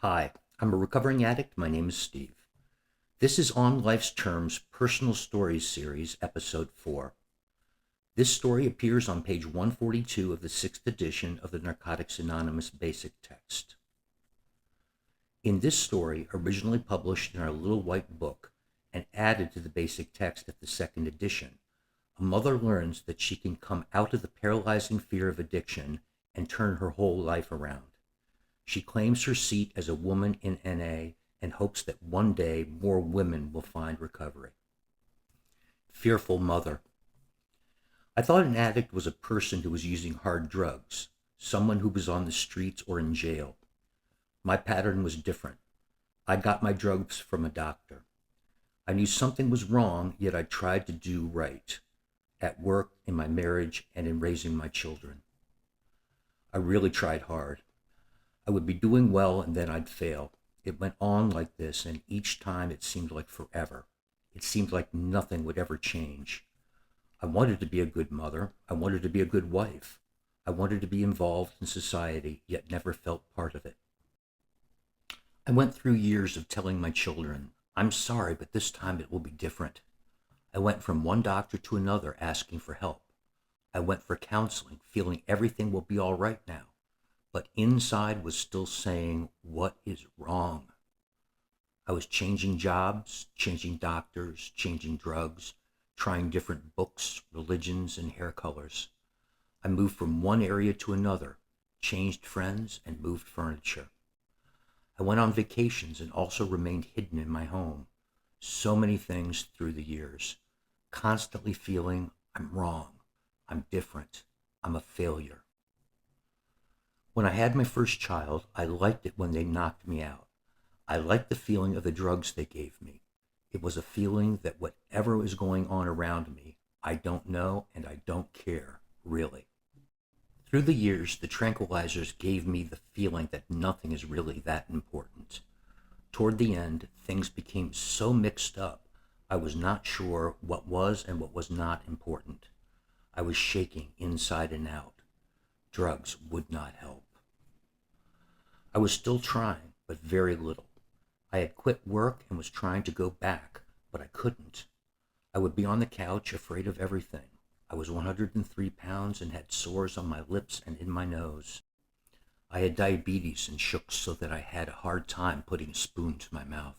Hi, I'm a recovering addict. My name is Steve. This is On Life's Terms Personal Stories Series, Episode 4. This story appears on page 142 of the 6th edition of the Narcotics Anonymous Basic Text. In this story, originally published in our Little White Book and added to the basic text at the 2nd edition, a mother learns that she can come out of the paralyzing fear of addiction and turn her whole life around. She claims her seat as a woman in NA and hopes that one day more women will find recovery. Fearful mother. I thought an addict was a person who was using hard drugs, someone who was on the streets or in jail. My pattern was different. I got my drugs from a doctor. I knew something was wrong, yet I tried to do right, at work, in my marriage, and in raising my children. I really tried hard. I would be doing well and then I'd fail. It went on like this, and each time it seemed like forever. It seemed like nothing would ever change. I wanted to be a good mother. I wanted to be a good wife. I wanted to be involved in society, yet never felt part of it. I went through years of telling my children, I'm sorry, but this time it will be different. I went from one doctor to another asking for help. I went for counseling, feeling everything will be all right now. But inside was still saying, what is wrong? I was changing jobs, changing doctors, changing drugs, trying different books, religions, and hair colors. I moved from one area to another, changed friends, and moved furniture. I went on vacations and also remained hidden in my home. So many things through the years, constantly feeling I'm wrong, I'm different, I'm a failure. When I had my first child, I liked it when they knocked me out. I liked the feeling of the drugs they gave me. It was a feeling that whatever is going on around me, I don't know and I don't care, really. Through the years, the tranquilizers gave me the feeling that nothing is really that important. Toward the end, things became so mixed up, I was not sure what was and what was not important. I was shaking inside and out. Drugs would not help. I was still trying, but very little. I had quit work and was trying to go back, but I couldn't. I would be on the couch, afraid of everything. I was 103 pounds and had sores on my lips and in my nose. I had diabetes and shook so that I had a hard time putting a spoon to my mouth.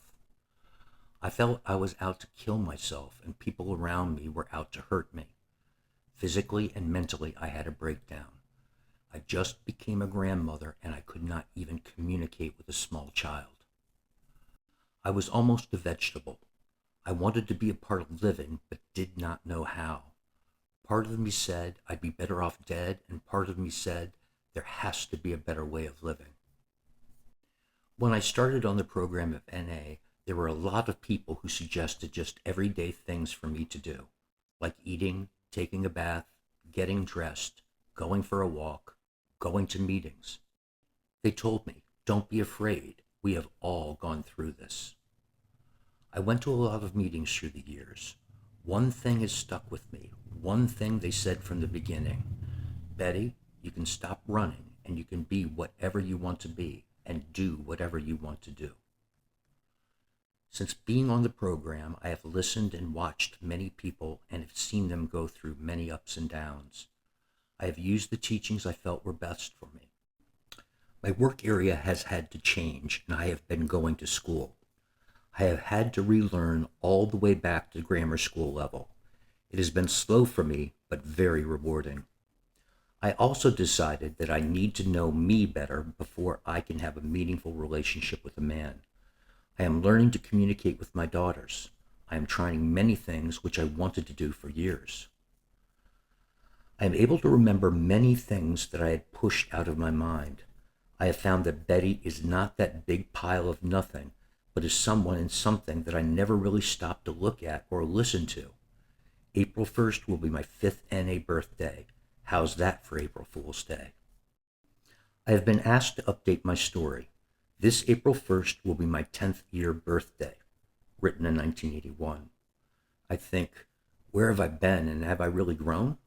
I felt I was out to kill myself and people around me were out to hurt me. Physically and mentally, I had a breakdown. I just became a grandmother and I could not even communicate with a small child. I was almost a vegetable. I wanted to be a part of living, but did not know how. Part of me said I'd be better off dead, and part of me said there has to be a better way of living. When I started on the program of NA, there were a lot of people who suggested just everyday things for me to do, like eating, taking a bath, getting dressed, going for a walk, going to meetings. They told me, don't be afraid. We have all gone through this. I went to a lot of meetings through the years. One thing has stuck with me. One thing they said from the beginning. Betty, you can stop running and you can be whatever you want to be and do whatever you want to do. Since being on the program, I have listened and watched many people and have seen them go through many ups and downs. I have used the teachings I felt were best for me. My work area has had to change, and I have been going to school. I have had to relearn all the way back to grammar school level. It has been slow for me, but very rewarding. I also decided that I need to know me better before I can have a meaningful relationship with a man. I am learning to communicate with my daughters. I am trying many things which I wanted to do for years. I am able to remember many things that I had pushed out of my mind. I have found that Betty is not that big pile of nothing, but is someone and something that I never really stopped to look at or listen to. April 1st will be my 5th NA birthday. How's that for April Fool's Day? I have been asked to update my story. This April 1st will be my 10th year birthday, written in 1981. I think, where have I been and have I really grown?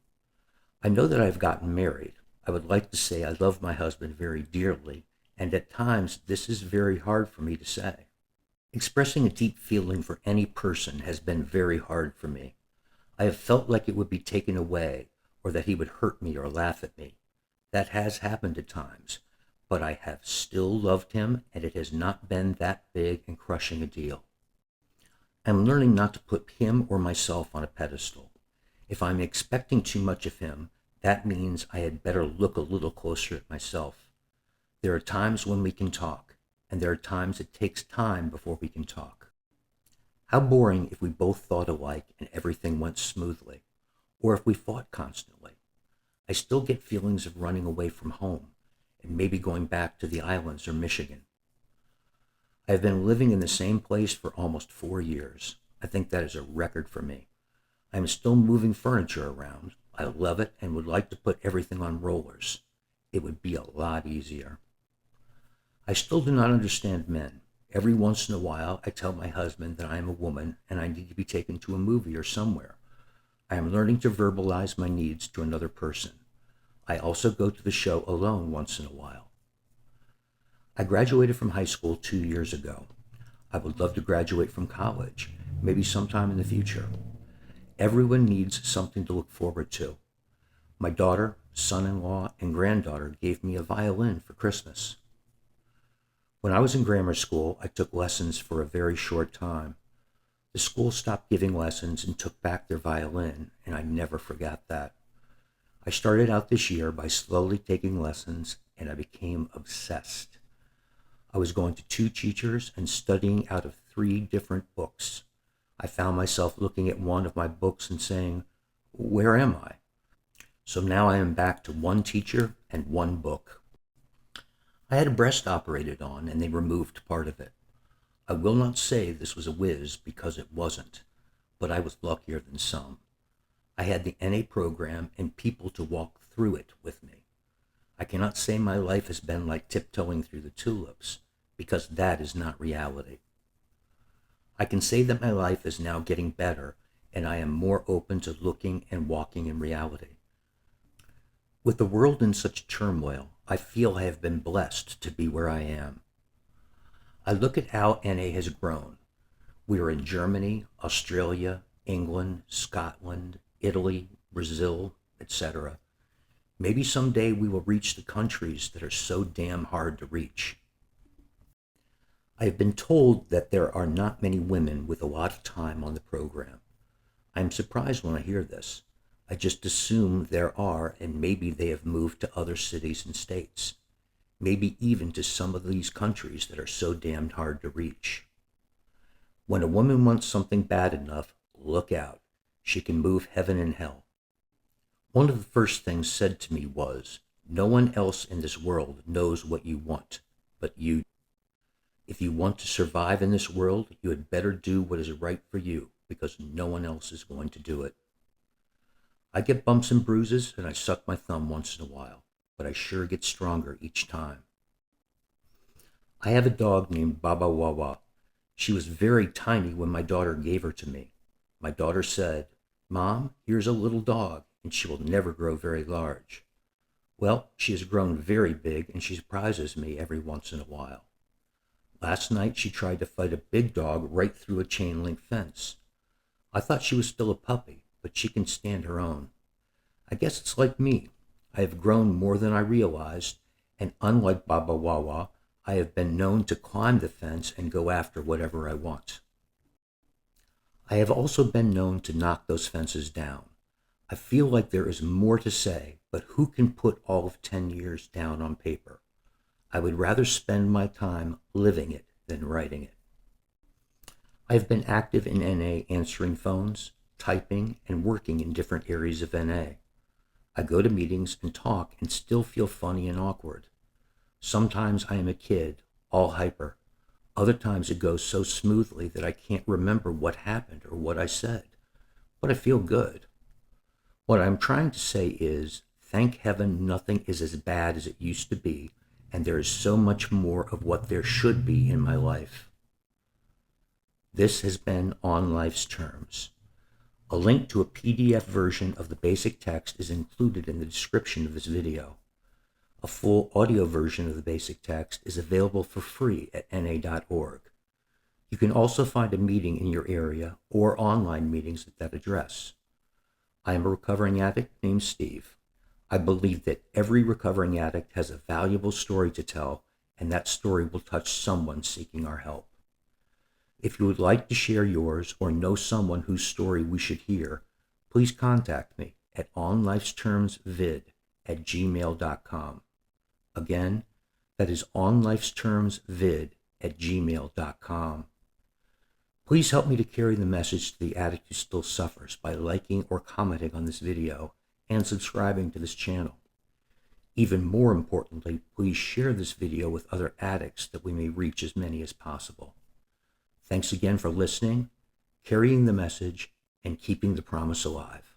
I know that I have gotten married. I would like to say I love my husband very dearly and at times this is very hard for me to say. Expressing a deep feeling for any person has been very hard for me. I have felt like it would be taken away, or that he would hurt me or laugh at me. That has happened at times, but I have still loved him, and it has not been that big and crushing a deal. I'm learning not to put him or myself on a pedestal. If I'm expecting too much of him, that means I had better look a little closer at myself. There are times when we can talk, and there are times it takes time before we can talk. How boring if we both thought alike and everything went smoothly, or if we fought constantly. I still get feelings of running away from home and maybe going back to the islands or Michigan. I have been living in the same place for almost 4 years. I think that is a record for me. I am still moving furniture around. I love it and would like to put everything on rollers. It would be a lot easier. I still do not understand men. Every once in a while, I tell my husband that I am a woman and I need to be taken to a movie or somewhere. I am learning to verbalize my needs to another person. I also go to the show alone once in a while. I graduated from high school 2 years ago. I would love to graduate from college, maybe sometime in the future. Everyone needs something to look forward to. My daughter, son-in-law, and granddaughter gave me a violin for Christmas. When I was in grammar school, I took lessons for a very short time. The school stopped giving lessons and took back their violin, and I never forgot that. I started out this year by slowly taking lessons, and I became obsessed. I was going to 2 teachers and studying out of 3 different books. I found myself looking at one of my books and saying, "Where am I?" So now I am back to 1 teacher and 1 book. I had a breast operated on, and they removed part of it. I will not say this was a whiz because it wasn't, but I was luckier than some. I had the NA program and people to walk through it with me. I cannot say my life has been like tiptoeing through the tulips, because that is not reality. I can say that my life is now getting better, and I am more open to looking and walking in reality. With the world in such turmoil, I feel I have been blessed to be where I am. I look at how NA has grown. We are in Germany, Australia, England, Scotland, Italy, Brazil, etc. Maybe someday we will reach the countries that are so damn hard to reach. I have been told that there are not many women with a lot of time on the program. I am surprised when I hear this. I just assume there are, and maybe they have moved to other cities and states. Maybe even to some of these countries that are so damned hard to reach. When a woman wants something bad enough, look out. She can move heaven and hell. One of the first things said to me was, "No one else in this world knows what you want, but you. If you want to survive in this world, you had better do what is right for you, because no one else is going to do it." I get bumps and bruises, and I suck my thumb once in a while, but I sure get stronger each time. I have a dog named Baba Wawa. She was very tiny when my daughter gave her to me. My daughter said, "Mom, here's a little dog, and she will never grow very large." Well, she has grown very big, and she surprises me every once in a while. Last night, she tried to fight a big dog right through a chain link fence. I thought she was still a puppy, but she can stand her own. I guess it's like me. I have grown more than I realized, and unlike Baba Wawa, I have been known to climb the fence and go after whatever I want. I have also been known to knock those fences down. I feel like there is more to say, but who can put all of 10 years down on paper? I would rather spend my time living it than writing it. I have been active in NA answering phones, typing, and working in different areas of NA. I go to meetings and talk and still feel funny and awkward. Sometimes I am a kid, all hyper. Other times it goes so smoothly that I can't remember what happened or what I said, but I feel good. What I'm trying to say is, thank heaven nothing is as bad as it used to be, and there is so much more of what there should be in my life. This has been On Life's Terms. A link to a PDF version of the basic text is included in the description of this video. A full audio version of the basic text is available for free at na.org. You can also find a meeting in your area or online meetings at that address. I am a recovering addict named Steve. I believe that every recovering addict has a valuable story to tell, and that story will touch someone seeking our help. If you would like to share yours or know someone whose story we should hear, please contact me at onlifestermsvid@gmail.com. Again, that is onlifestermsvid@gmail.com. Please help me to carry the message to the addict who still suffers by liking or commenting on this video and subscribing to this channel. Even more importantly, please share this video with other addicts that we may reach as many as possible. Thanks again for listening, carrying the message, and keeping the promise alive.